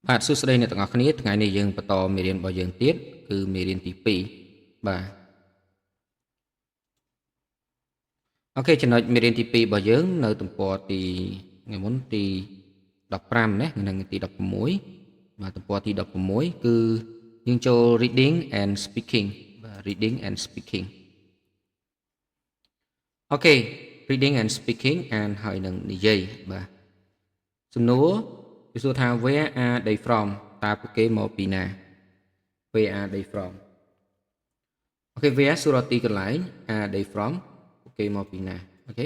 បាទសួស្តីអ្នកទាំងអស់គ្នាថ្ងៃនេះយើងបន្តមេរៀនរបស់យើងទៀតគឺមេរៀនទី2បាទអូខេចំណុចមេរៀនទី2របស់យើងនៅទំព័រទីថ្ងៃមុនទី15ណានិងទី16បាទទំព័រទី16គឺយើងចូល reading and speaking បាទ reading and speaking អូខេ reading and speaking and ហើយនឹងនិយាយបាទសំណួរគឺសួរថា where are they from តើពួកគេមកពីណា where are they from អូខេ where សួរទីកន្លែង are they from ពួកគេមកពីណាអូខេ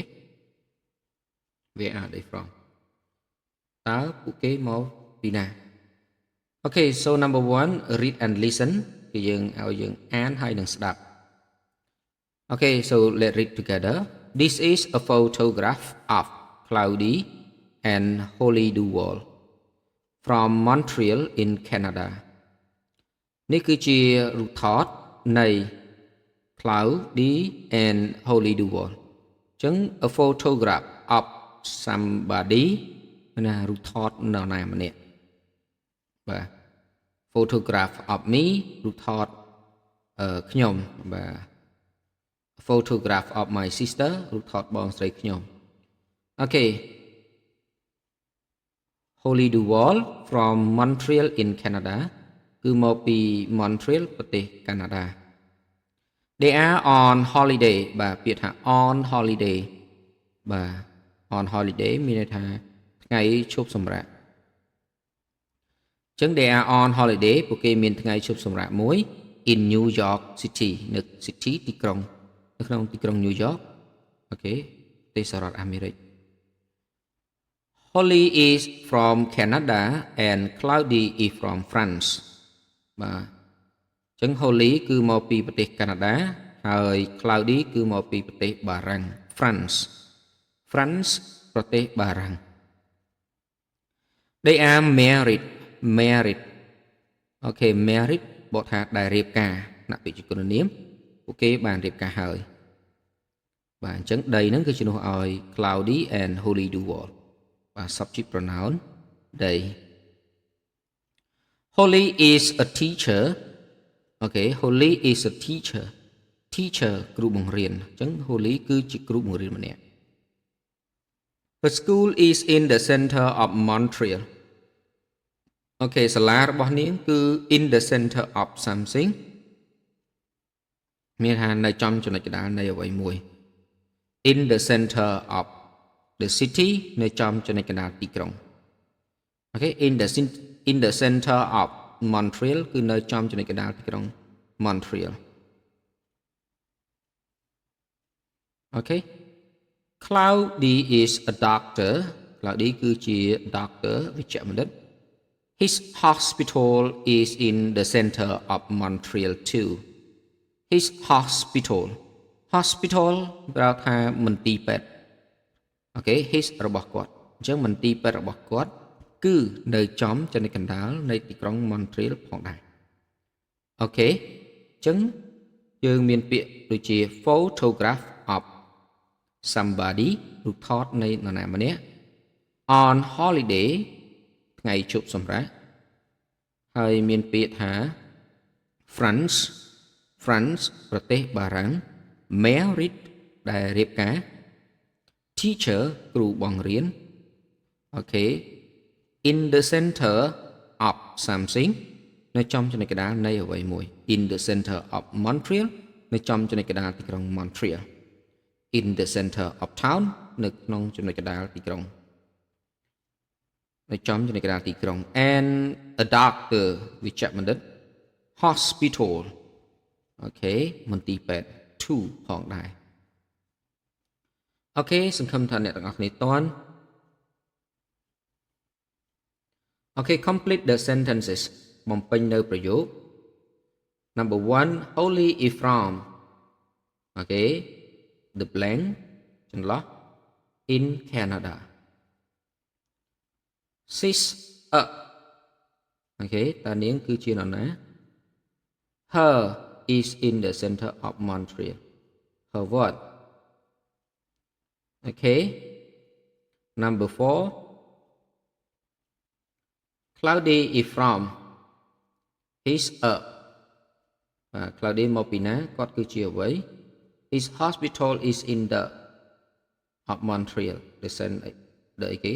where are they from តើពួកគេមកពីណាអូខេ so number 1 read and listen គឺយើងឲ្យយើងអានហើយនឹងស្ដាប់ okay so let's read together this is a photograph of Cloudy and Holly Duvall from Montreal in Canada នេះគឺជារូបថតនៃ Cloudy and Holly Duvall អញ្ចឹង a photograph of somebody ណារូបថតនរណាម្នាក់បាទ photograph of me រូបថតខ្ញុំបាទ photograph of my sister រូបថតបងស្រីខ្ញុំអូខេ Holly Duvall from Montreal in Canada គឺមកពី Montreal ប្រទេសកាណាដា They are on holiday បាទពាក្យថា on holiday បាទ on holiday មានន័យថាថ្ងៃឈប់សម្រាកអញ្ចឹង they are on holiday ពួកគេមានថ្ងៃឈប់សម្រាកមួយ in New York City នៅ city ទីក្រុងនៅក្នុងទីក្រុង New York អូខេប្រទេសសហរដ្ឋអាមេរិក Holly is from Canada and Cloudy is from France បាទអញ្ចឹង Holly គឺមកពីប្រទេសកាណាដាហើយ Cloudy គឺមកពីប្រទេសបារាំង France ប្រទេសបារាំង They are married អូខេ married បកថាដែលរៀបការណពាក្យជាគុណនាមពួកគេបានរៀបការហើយបាទអញ្ចឹងដីហ្នឹងគឺជំនួសឲ្យ Cloudy and Holly Duvall បាទ subject pronoun they Holly is a teacher អូខេ Holly is a teacher គ្រូបង្រៀនអញ្ចឹង Holly គឺជាគ្រូបង្រៀនម្នាក់ Her school is in the center of Montreal អូខេសាលារបស់នាងគឺ in the center of something មានថានៅចំចំណុចកណ្ដាលនៃអ្វីមួយ in the center of the city នៅចំចំណុចកណ្ដាលទីក្រុងអូខេ in the center of Montreal គឺនៅចំចំណុចកណ្ដាលទីក្រុង Montreal អូខេ Cloudy is a doctor Cloudy គឺជា doctor វេជ្ជបណ្ឌិត His hospital is in the center of Montreal too His hospital ប្រែថាមន្ទីរពេទ្យអូខេ his របស់គាត់អញ្ចឹងមន្ទីរពេទ្យរបស់គាត់គឺនៅចំចំណុចកណ្ដាលនៃទីក្រុង Montreal ផងដែរអូខេអញ្ចឹងយើងមានពាក្យដូចជា photograph of somebody រូបថតនៃនរណាម្នាក់ on holiday ថ្ងៃជប់សម្រាកហើយមានពាក្យថា France ប្រទេសបារាំង married ដែលរៀបការ teacher គ្រូបង្រៀនអូខេ in the center of something នៅចំចំណុចកណ្ដាលនៃអ្វីមួយ in the center of Montreal នៅចំចំណុចកណ្ដាលទីក្រុង Montreal in the center of town នៅក្នុងចំណុចកណ្ដាលទីក្រុងនៅចំចំណុចកណ្ដាលទីក្រុង and a doctor វេជ្ជបណ្ឌិត hospital អូខេមន្ទីរពេទ្យ two ផងដែរអូខេសង្ឃឹមថាអ្នកទាំងអស់គ្នាតាន់អូខេ complete the sentences បំពេញនៅប្រយោគ number 1 Holly is from អូខេ the blank ចន្លោះ in Canada she's a អូខេតើនាងគឺជានរណា her is in the center of Montreal her what okay number 4 cloudy is from his cloudy មកពីណាគាត់គឺជាអ្វី his hospital is in the of Montreal listen đợiអីគេ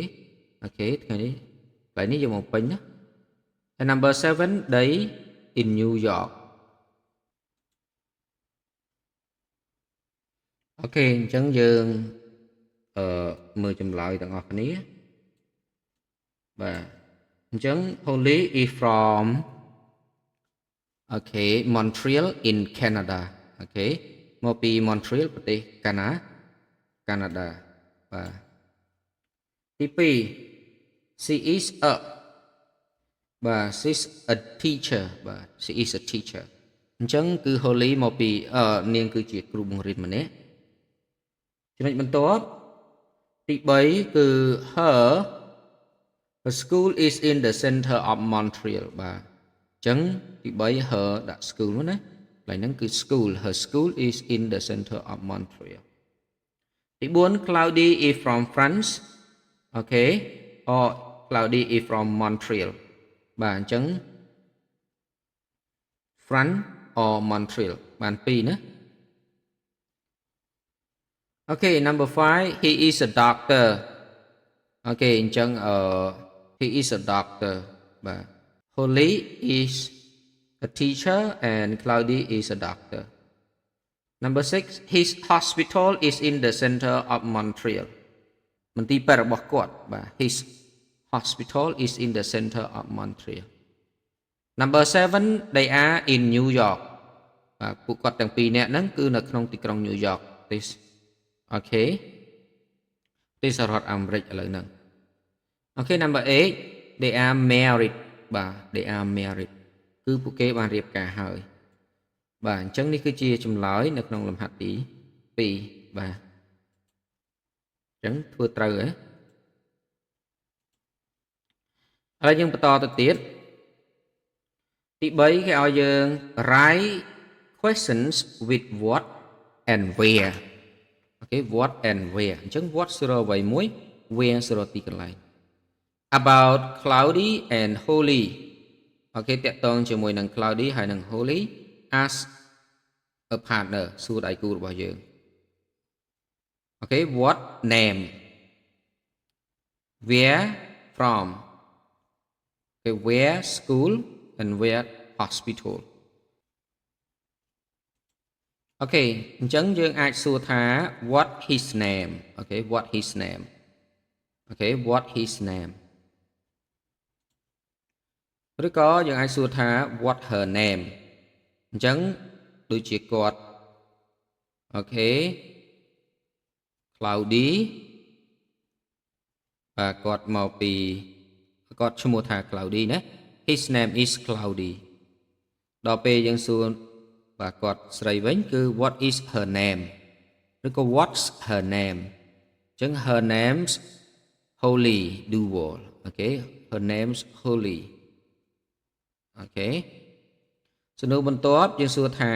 អូខេថ្ងៃនេះកន្លែងនេះយើងមកពេញណា and number 7 day in New York អូខេអញ្ចឹងយើងមើលចម្លើយទាំងអស់គ្នាបាទអញ្ចឹង Holly is from okay Montreal in Canada អូខេមកពី Montreal ប្រទេសកាណាដាបាទទី2 she is a បាទ she is a teacher បាទ she is a teacher អញ្ចឹងគឺ Holly មកពីនាងគឺជាគ្រូបង្រៀនម្នាក់ចំណុចបន្ទាប់ទី3គឺ her school is in the center of Montreal បាទអញ្ចឹងទី3 her ដាក់ school មកណាកន្លែងហ្នឹងគឺ school her school is in the center of Montreal ទី4 Cloudy is from France okay or Cloudy is from Montreal បាទអញ្ចឹង France or Montreal បាន2ណា okay number 5 he is a doctor okay អញ្ចឹងhe is a doctor បាទ Holly is a teacher and Cloudy is a doctor number 6 his hospital is in the center of Montreal មន្ទីរពេទ្យរបស់គាត់បាទ his hospital is in the center of Montreal number 7 they are in New York បាទពួកគាត់ទាំងពីរនាក់ហ្នឹងគឺនៅក្នុងទីក្រុង New York ទេអូខេទេសហរដ្ឋអាមេរិកឥឡូវហ្នឹងអូខេ number 8 they are married បាទ they are married គឺពួកគេបានរៀបការហើយបាទអញ្ចឹងនេះគឺជាចម្លើយនៅក្នុងលំហាត់ទី2បាទអញ្ចឹងធ្វើត្រូវហ៎ឥឡូវយើងបន្តទៅទៀតទី3គេឲ្យយើង write questions with what and where អូខេ what and where អញ្ចឹង what 0អ្វីមួយ where 0ទីកន្លែង about Cloudy and Holly អូខេតកតងជាមួយនឹង Cloudy ហើយនឹង Holly as a partner សួរដៃគូរបស់យើងអូខេ what name where from okay where school and where hospital អូខេអញ្ចឹងយើងអាចសួរថា what his name អូខេ what his name អូខេ what his name ឬក៏យើងអាចសួរថា what her name អញ្ចឹងដូចជាគាត់អូខេ Cloudy បាទគាត់មកពីគាត់ឈ្មោះថា Cloudy ណា his name is Cloudy ដល់ពេលយើងសួរបាទគាត់ស្រីវិញគឺ what is her name ឬក៏ what's her name អញ្ចឹង her name's Holly Duval អូខេ her name's Holly អូខេសំណួរបន្ទាប់យើងសួរថា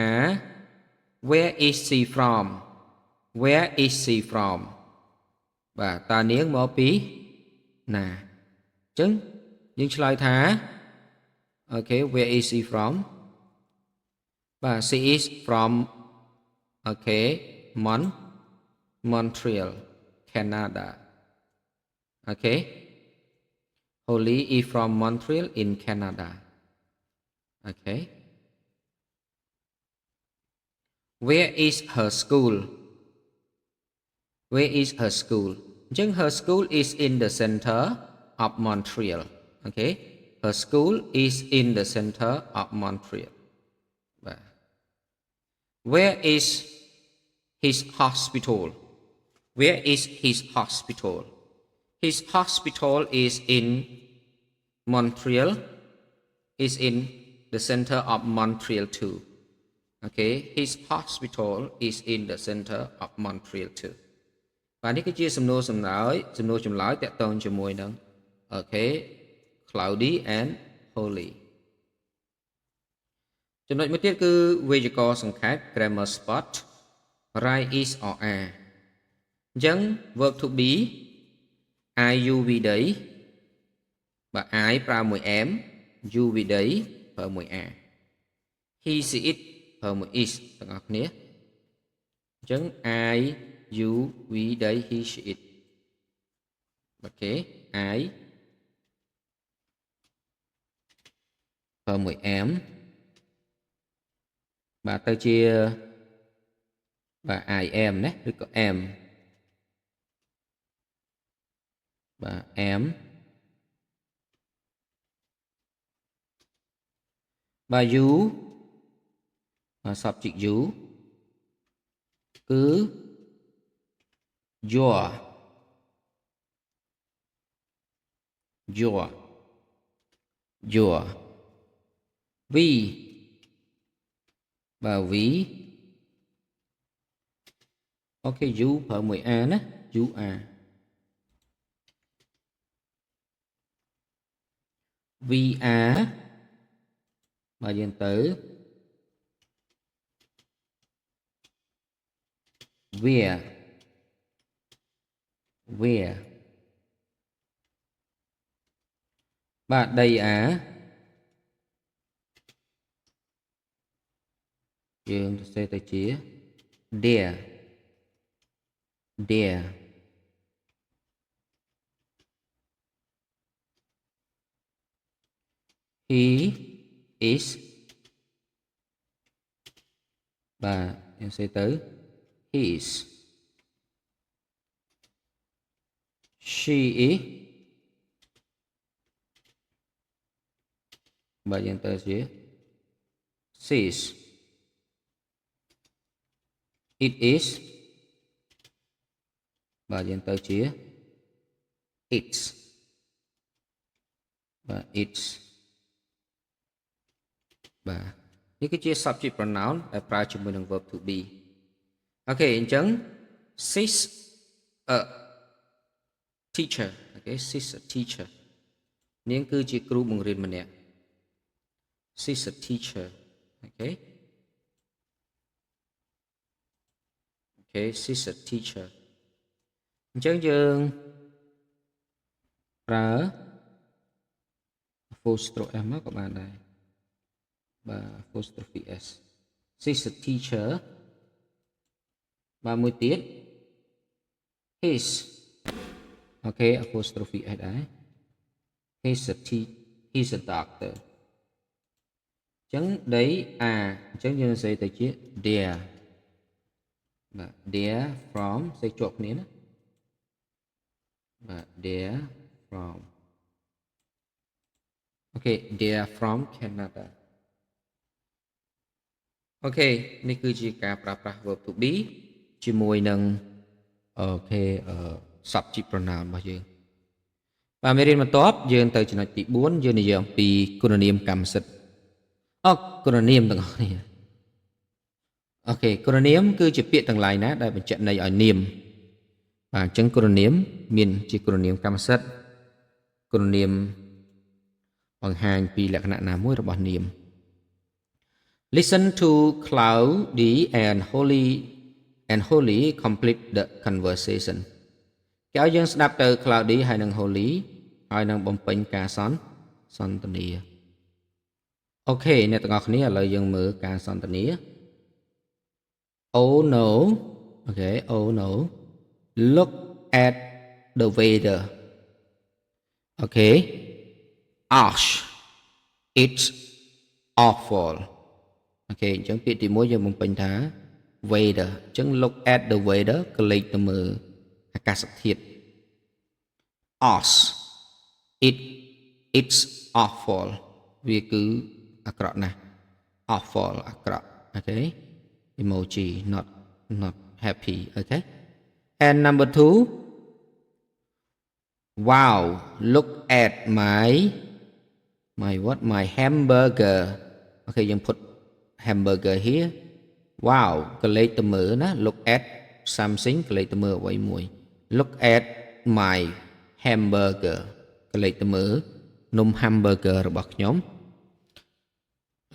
where is she from where is she from បាទតើនាងមកពីណាអញ្ចឹងយើងឆ្លើយថាអូខេ where is she from បាទ she is from អូខេ Montreal Canada អូខេ Holly is from Montreal in Canada okay where is her school where is her school អញ្ចឹង her school is in the center of Montreal okay her school is in the center of Montreal បាទ where is his hospital where is his hospital his hospital is in Montreal is in the center of Montreal too okay his hospital is in the center of Montreal too បាទនេះគឺជាសំណួរចម្លើយតាក់ទងជាមួយនឹងអូខេ Cloudy and Holly ចំណុចមួយទៀតគឺវេយ្យាករណ៍សង្ខេប grammar spot write is or are អញ្ចឹង verb to be are you we they bà I ប្រើមួយ am you វិដីប្រើមួយ a he she it ប្រើមួយ is ទាំងអស់គ្នាអញ្ចឹង I you វិដី he she it អូខេ I ប្រើមួយ am បាទទៅជាបាទ I am ណាឬក៏ am បាទ am បាទ you បាទ subject you គឺ your we បាទ we អូខេ you ប្រើមួយ a ណា you are we are បាទយើងទៅ where បាទ they are យើងសរសេរទៅជា there he is បាទយើងសរសេរទៅ his she is បាទយើងទៅជា she's it is បាទយើងទៅជា it's បាទ it's បាទនេះគឺជា subject pronoun ដែលប្រើជាមួយនឹង verb to be អូខេអញ្ចឹង she's a teacher អូខេ she's a teacher នាងគឺជាគ្រូបង្រៀនម្នាក់ she's a teacher អូខេ she's a teacher អញ្ចឹងយើងប្រើ apostrophe s មកក៏បានដែរបាទ apostrophe s she's a teacher បាទមួយទៀត his អូខេ apostrophe s ដែរ he's a doctor អញ្ចឹង they are អញ្ចឹងយើងនិយាយទៅជា there បាទ there from សេជាប់គ្នាណាបាទ there from អូខេ there from Canada អូខេនេះគឺជាការប្រើប្រាស់ verb to be ជាមួយនឹងអូខេsubject pronoun របស់យើងបាទមេរៀនបន្ទាប់យើងទៅចំណុចទី4យើងនិយាយអំពីគុណនាមកម្មសិទ្ធិគុណនាមទាំងអស់គ្នាអូខេគុណនាមគឺជាពាក្យទាំងឡាយណាដែលបញ្ជាក់ន័យឲ្យនាមបាទអញ្ចឹងគុណនាមមានជាគុណនាមកម្មសិទ្ធិគុណនាមបង្ហាញពីលក្ខណៈណាមួយរបស់នាម Listen to Cloudy and Holly complete the conversation គេឲ្យយើងស្ដាប់ទៅ Cloudy ហើយនិង Holly ហើយនឹងបំពេញការសន្ទនាអូខេអ្នកទាំងអស់គ្នាឥឡូវយើងមើលការសន្ទនា Oh no អូខេ Oh no look at the weather អូខេ Ash it's awful អូខេអញ្ចឹងពាក្យទី1យើងបំពេញថា weather អញ្ចឹង look at the weather ក៏លេខទៅមើលអាកាសធាតុ Ash it's awful វាគឺអាក្រក់ណាស់ awful អាក្រក់អូខេ emoji not happy okay and number 2 wow look at my hamburger អូខេយើង put hamburger here wow ក៏លេខទៅមើលណា look at something ក៏លេខទៅមើលអ្វីមួយ look at my hamburger ក៏លេខទៅមើលនំ hamburger របស់ខ្ញុំ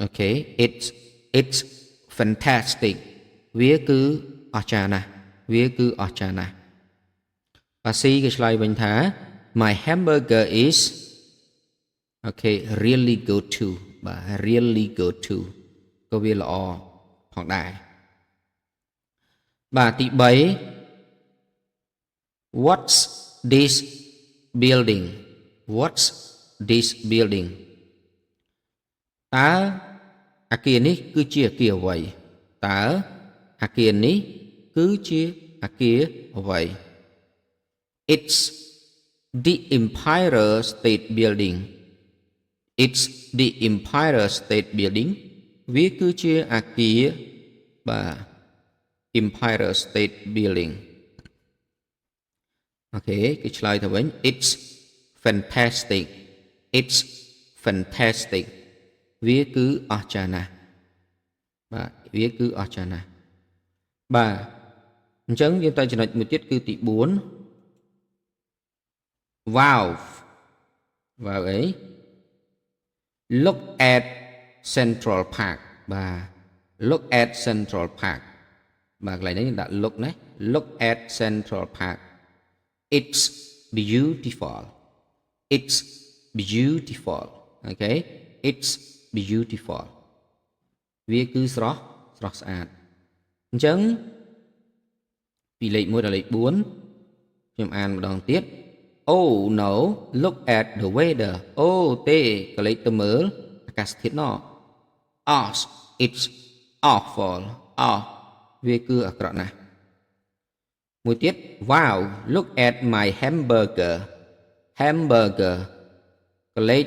អូខេ it's fantastic វាគឺអស្ចារ្យណាស់បាទ C គេឆ្លើយវិញថា my hamburger is okay really good to បាទ really good to ក៏វាល្អផងដែរបាទទី3 what's this building what's this building តើអគារនេះគឺជាអគារអ្វីតើអគារនេះគឺជាអគារអ្វី it's the Empire State Building it's the Empire State Building វាគឺជាអគារបាទ Empire State Building អូខេគេឆ្លើយទៅវិញ it's fantastic it's fantastic វាគឺអស្ចារ្យណាស់បាទវាគឺអស្ចារ្យណាស់បាទអញ្ចឹងយើងទៅចំណុចមួយទៀតគឺទី4 wow wow អី look at Central Park បាទ look at Central Park បាទកន្លែងនេះដាក់ look ណា look at Central Park it's beautiful it's beautiful okay it's beautiful វាគឺស្រស់ស្អាតអញ្ចឹងពីលេខ1ដល់លេខ4ខ្ញុំអានម្ដងទៀត oh no look at the weather អូទេក៏លេខទៅមើលអាកាសធាតុណោះ oh it's awful វាគឺអាក្រក់ណាស់មួយទៀត wow look at my hamburger ក៏លេខ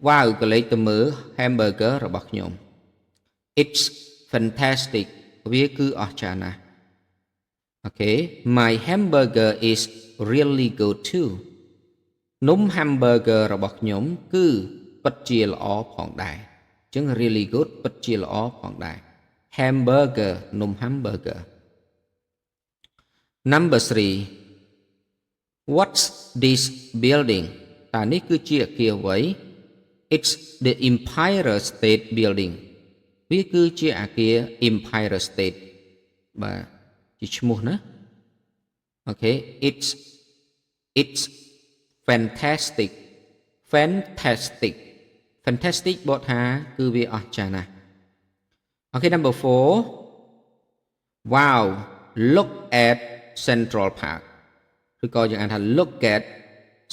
wow ក៏លេខទៅមើល hamburger របស់ខ្ញុំ it's fantastic វាគឺអស្ចារ្យណាស់ okay my hamburger is really good too នំ hamburger របស់ខ្ញុំគឺពិតជាល្អផងដែរអញ្ចឹង really good ពិតជាល្អផងដែរ hamburger នំ hamburger number 3 what's this building តើនេះគឺជាអគារអ្វី it's the Empire State Building វាគឺជាអគារ Empire State បាទជាឈ្មោះណាអូខេ it's fantastic fantastic បទថាគឺវាអស្ចារ្យណាស់អូខេ number 4 wow look at Central Park ឬក៏យើងអានថា look at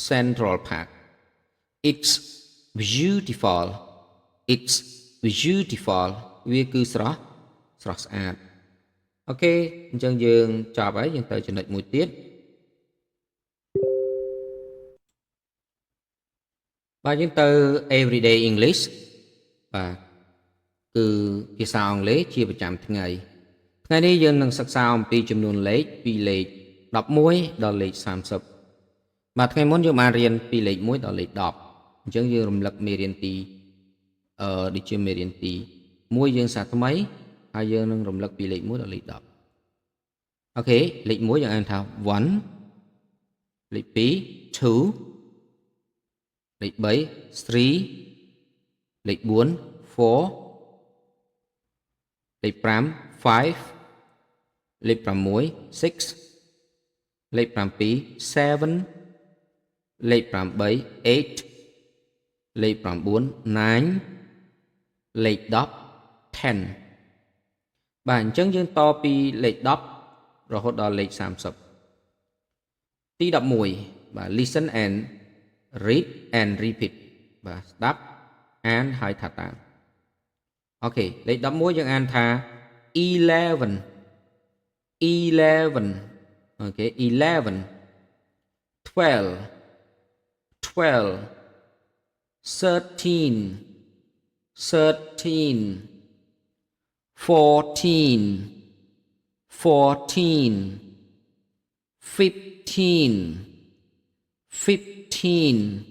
Central Park it's beautiful វាគឺស្រស់ស្អាតអូខេអញ្ចឹងយើងចប់ហើយយើងទៅចំណុចមួយទៀតបាទយើងទៅ everyday English បាទគឺភាសាអង់គ្លេសជាប្រចាំថ្ងៃនេះយើងនឹងសិក្សាអំពីចំនួនលេខពីលេខ11ដល់លេខ30បាទថ្ងៃមុនយើងបានរៀនពីលេខ1ដល់លេខ10អញ្ចឹងយើងរំលឹកមេរៀនទីដូចជាមេរៀនទី1យើងសាថ្មីហើយយើងនឹងរំលឹកពីលេខ1ដល់លេខ10អូខេលេខ1យើងអានថា1លេខ2 2លេខ3 3លេខ4 4លេខ5 5លេខ6 6លេខ7 7លេខ8 8លេខ9 9លេខ10 10បាទអញ្ចឹងយើងតពីលេខ10រហូតដល់លេខ30ទី11បាទ listen and read and repeat បាទស្ដាប់អានហើយថាតាមអូខេលេខ11យើងអានថា11អូខេ11 12 12 13 13 14 14 15 15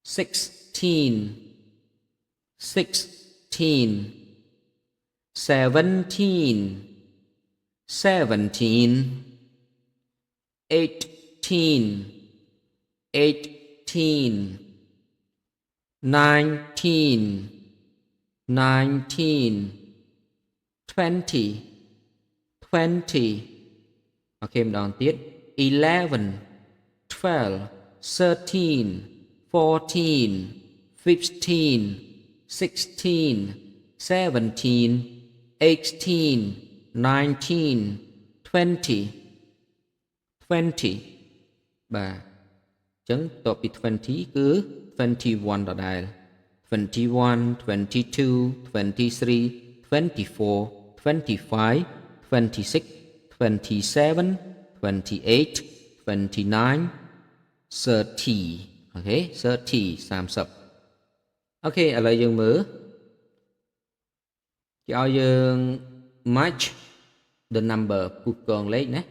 16 16 17 17 18 18 19 19 20 20អូខេម្ដងទៀត11 12 13 14 15 16 17 18 19 20 20 បាទអញ្ចឹងតពី20គឺ21ដដែល21 22 23 24 25 26 27 28 29 30 អូខេ30 30អូខេឥឡូវយើងមើលគេឲ្យយើង match the number ពូកកងលេខណា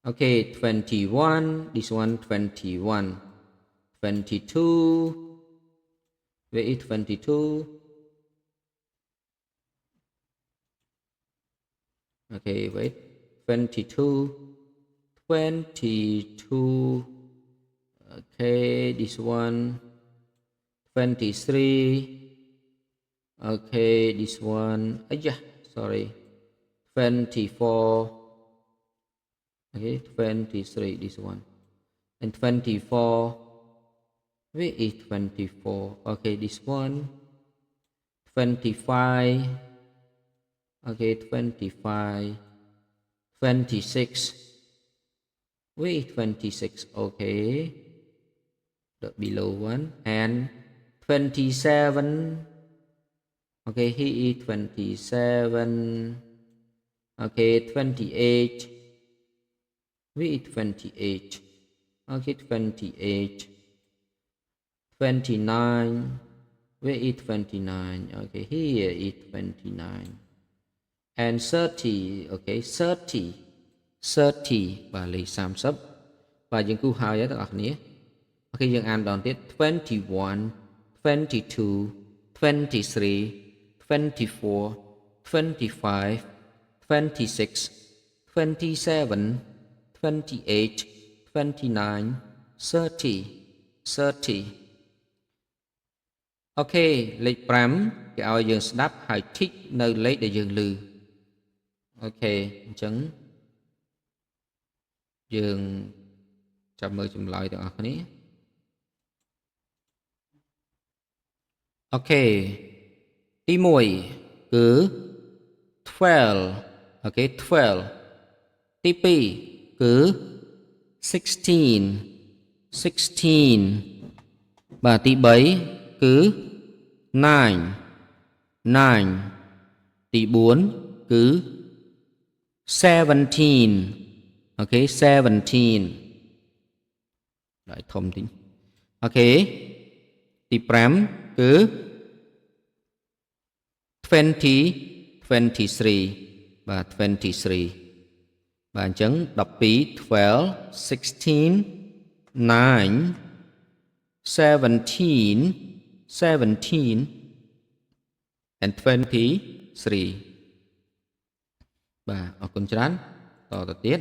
okay 21 this one 21 22 where is 22 okay wait 22 22 okay this one 23 okay this one sorry 24 okay 23 this one and 24 where is 24 okay this one 25 okay 25 26 where is 26 okay the below one and 27 okay here is 27 okay 28 where is 28 okay 28 29 where is 29 okay here is 29 and 30 okay 30 30បាទលេខ30បាទយើងគូហើយទាំងអស់គ្នាអូខេយើងអានដល់ទៀត21 22 23 24 25 26 27 28 29 30 30អូខេលេខ5គេឲ្យយើងស្ដាប់ហើយធីកនៅលេខដែលយើងឮអូខេអញ្ចឹងយើងចាំមើលចម្លើយទាំងអស់គ្នាអូខេទី1គឺ 12 អូខេ 12 ទី2គឺ 16 16 បាទទី3គឺ9 9 ទី4គឺ17 អូខេ17ដាក់ធំតិចអូខេទី5គឺ20 23បាទ23បាទអញ្ចឹង12 12 16 9 17 17 and 23បាទអរគុណច្រើនតទៅទៀត